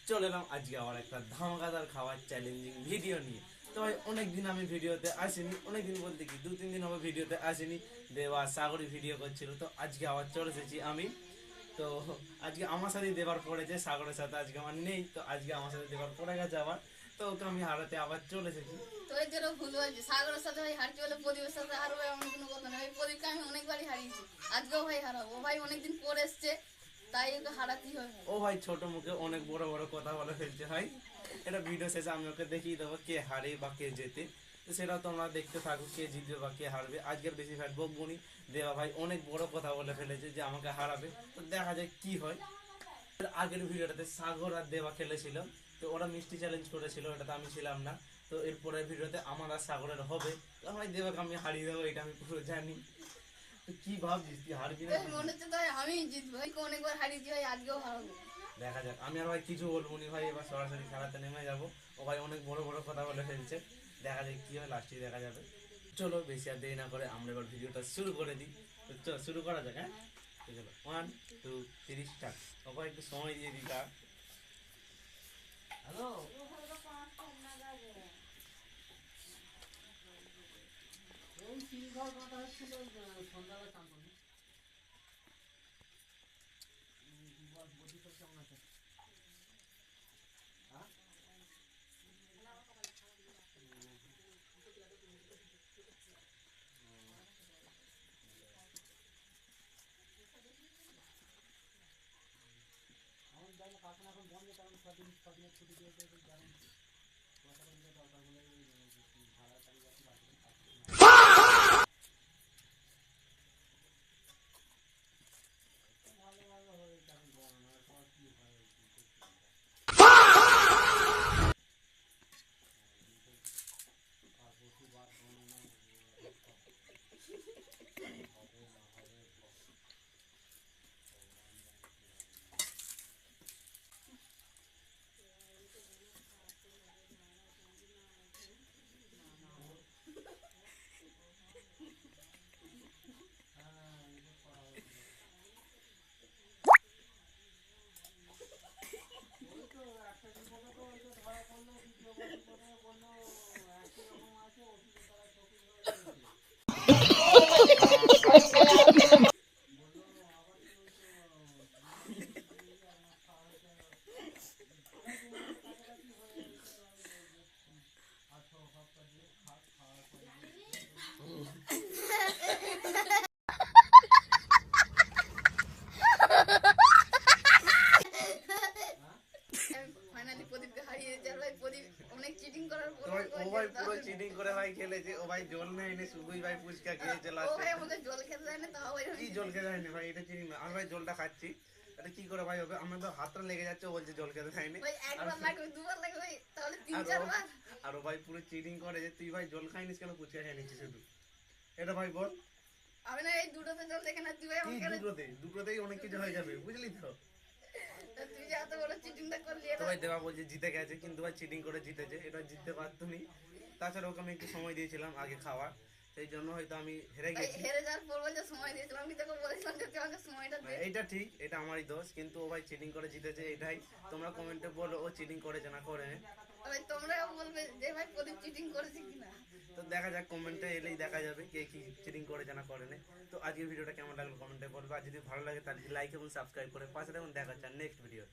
চলে এলাম আজকে আবার একটা ধামাকাদার খাবার চ্যালেঞ্জিং ভিডিও নিয়ে। তো ভাই অনেকদিন আমি ভিডিওতে আসিনি, অনেকদিন বলতে কি 2-3 দিন হবে ভিডিওতে আসিনি। দেবা সাগরি ভিডিও করছিল, তো আজকে আবার চলে এসেছি আমি। তো আজকে আমার সাথে দেবার পড়েছে, সাগরের সাথে আজকে আমার নেই, তো আজকে আমার সাথে দেবার পড়ে গেছে আবার। তো ওকে আমি হারাতে আবার চলে এসেছি। তো এর জন্য ভুল হয়েছে। সাগরের সাথে ভাই হারছি বলে প্রদীপের সাথে হারবো এমন কোনো কথা নেই। ভাই প্রদীপকে আমি অনেকবারই হারিয়েছি, আজকেও ভাই হারাবো। ও ভাই অনেকদিন পরে এসছে, তাই ওকে হারাতেই হবে। ও ভাই ছোট মুখে অনেক বড় বড় কথা বলে ফেলছে ভাই। এটা ভিডিও শেষে আমি ওকে দেখিয়ে দেবো কে হারে বা কে জেতে। তো সেটা তোমরা দেখতে থাকো কে জিতবে বা কে হারবে। আজকের বেশি ভাই বকবনি। দেবা ভাই অনেক বড় কথা বলে ফেলেছে যে আমাকে হারাবে, তো দেখা যায় কি হয়। এর আগের ভিডিওটাতে সাগর আর দেবা খেলেছিল, তো ওরা মিষ্টি চ্যালেঞ্জ করেছিল, ওটাতে আমি ছিলাম না। তো এরপরের ভিডিওতে আমার আর সাগরের হবে, তো ভাই দেবাকে আমি হারিয়ে দেবো, এটা আমি পুরো জানি। তো কি ভাবছিস তুই হারবি না? ভাই মনে হচ্ছে তাই আমি জিতবো। ভাই অনেকবার হারিয়েছি ভাই, আজকেও হারাবো। দেখা যাক। আমি আর ভাই কিছু বলবো নি ভাই, এবার সরাসরি খেলাতে নেমে যাবো। ও ভাই অনেক বড় বড় কথা বলে ফেলছে, দেখা যাক কি হয়, লাস্টে দেখা যাবে। চলো বেশি আর দেরি না করে আমরা এবার ভিডিওটা শুরু করে দিই। তো চলো শুরু করা যাক। হ্যাঁ তো চলো 1 2 3 স্টার্ট। ওকে একটু সময় দিয়ে দিই তার। হ্যালো, এই তিন ঘর কথা হচ্ছিল সন্ধ্যাবেলা চান করবি। বলছি তো কেমন আছে? হ্যাঁ আমার যাই না, কারখানা এখন বন্ধ, কারণ ছদিনের ছুটি দিয়েছে, কারণ পয়সা দিতে দরকার বলে ভাড়া চালিয়ে যাচ্ছি বাড়িতে। ভালো ভালো হয়ে তেমন বড় না, সবার কি হয় আর পশু বাদ গণনা হবে না হবে। একটা বিপদে তো ওই যে ধরা পড়লো, দ্বিতীয় বিপদে বললো একই রকম আছে, ওষুধ তারা চব্বিশ ঘন্টা বললো আবার কি ওই তো খাওয়া হয়েছে, প্রায় 2 মাসের কাছাকাছি হয়ে গেছে। 18 সপ্তাহ দিয়ে খাওয়ার পরে ফাইনালি প্রদীপকে হারিয়ে দিয়েছে। আর ভাই প্রদীপ অনেক চিটিং করার পর ও ভাই পুরো চিটিং করে ভাই খেলেছে। ও ভাই জল নেয়নি, শুধুই ভাই ফুচকা খেয়েছে ও লাস্টে। ভাই আমাকে জল খেতে দেয় না, তাও ভাই কি জল খেতে দেয়নি ভাই, এটা চিনি না। আমি ভাই জলটা খাচ্ছি, এটা কি করে ভাই হবে? আমার তো হাতটা লেগে যাচ্ছে, ও বলছে জল খেতে দেয়নি। ভাই একবার লাগবে, দুবার লাগবে ভাই, তাহলে তিন আর ও চারবার। আর ও ভাই পুরো চিটিং করে যে তুই ভাই জল খাইনিস কেন, ফুচকা খেয়ে নিচ্ছিস শুধু। এটা ভাই বল। আমি না এই দুটোতে জল দেখে না, তুই ভাই কি আমাকে দুটোতেই অনেক কিছু হয়ে যাবে, বুঝলি তো। তুই যে এত বড় চিটিংটা করলি তো এটা। ভাই দেবা বলছে জিতে গেছে, কিন্তু ভাই চিটিং করে জিতেছে, এটা জিততে পারতো নি। তাছাড়া ওকে আমি একটু সময় দিয়েছিলাম আগে খাওয়ার, সেই জন্য হয়তো আমি হেরে ভাই গেছি। হেরে যাওয়ার পর বলছে সময় দিয়েছিলাম, আমি তোকে বলেছিলাম যে তুই আমাকে সময়টা দে। এইটা ঠিক, এটা আমারই দোষ, কিন্তু ও ভাই চিটিং করে জিতেছে এটাই। তোমরা কমেন্টে বলো ও চিটিং করেছে না করে। ভাই তোমরাও বলবে যে ভাই প্রদীপ চিটিং করেছে কিনা। তো দেখা যাক, কমেন্টে এলেই দেখা যাবে কে কি চিটিং করেছে না করে। তো আজকের ভিডিওটা কেমন লাগলো কমেন্টে বলবো, আর যদি ভালো লাগে তাহলে লাইক এবং সাবস্ক্রাইব করে পাশে থাকুন। দেখা হচ্ছে নেক্সট ভিডিও।